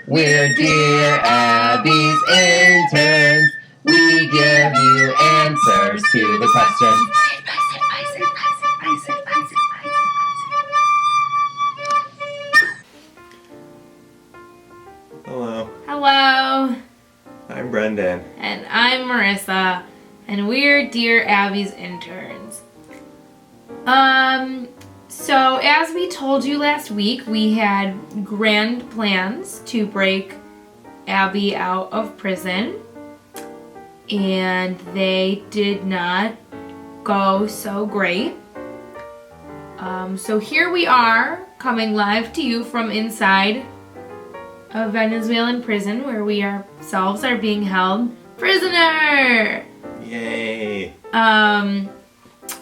We're Dear Abby's interns. We give you answers to the questions. Hello. Hello. I'm Brendan. And I'm Marissa. And we're Dear Abby's interns. So as we told you last week, we had grand plans to break Abby out of prison. And they did not go so great. So here we are, coming live to you from inside a Venezuelan prison where we ourselves are being held prisoner. Yay.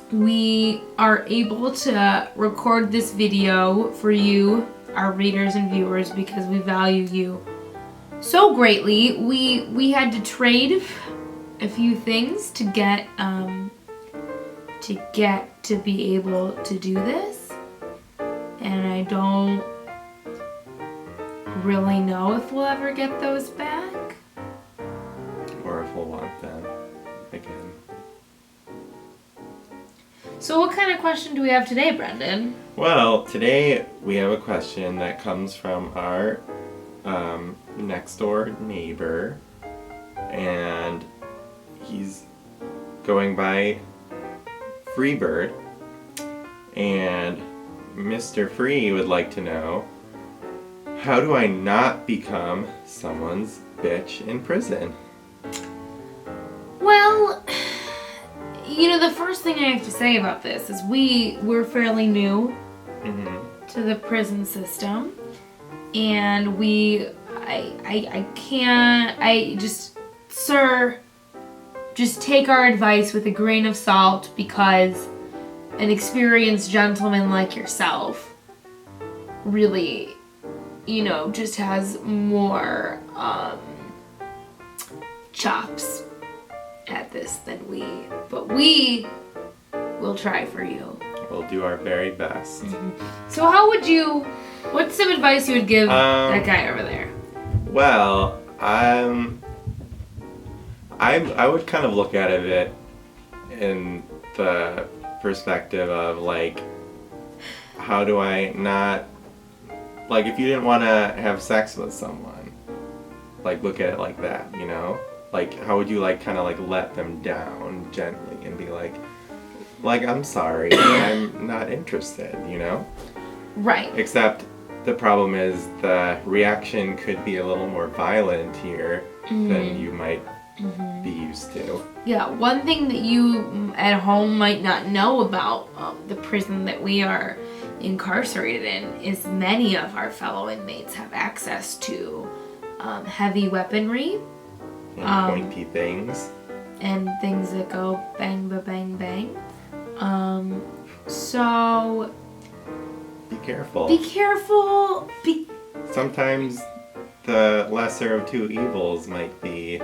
We are able to record this video for you, our readers and viewers, because we value you so greatly. We had to trade a few things to get to be able to do this, and I don't really know if we'll ever get those back. Or if we'll want them again. So what kind of question do we have today, Brendan? Well, today we have a question that comes from our next door neighbor, and he's going by Freebird, and Mr. Free would like to know, how do I not become someone's bitch in prison? Well, the first thing I have to say about this is we're fairly new to the prison system, and just take our advice with a grain of salt, because an experienced gentleman like yourself really, just has more chops at this than we, but we will try for you. We'll do our very best. So what's some advice you would give that guy over there? Well, I would kind of look at it in the perspective of, like, how do I not, like, if you didn't want to have sex with someone, like, look at it like that, Like, how would you, like, kind of, like, let them down gently and be like, I'm sorry, I'm not interested, Right. Except the problem is the reaction could be a little more violent here than you might be used to. Yeah, one thing that you at home might not know about the prison that we are incarcerated in is many of our fellow inmates have access to heavy weaponry. And pointy things. And things that go bang, ba, bang, bang. So Be careful. be careful. Sometimes the lesser of two evils might be,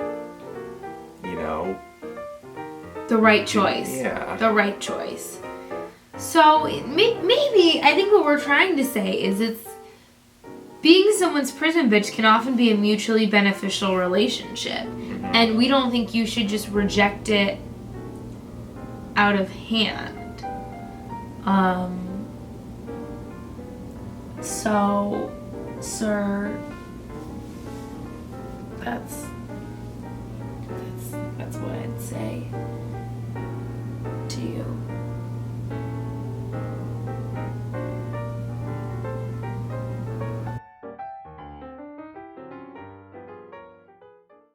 The right choice. Yeah. The right choice. So maybe, I think what we're trying to say is being someone's prison bitch can often be a mutually beneficial relationship. And we don't think you should just reject it out of hand. So, sir, that's what I'd say to you.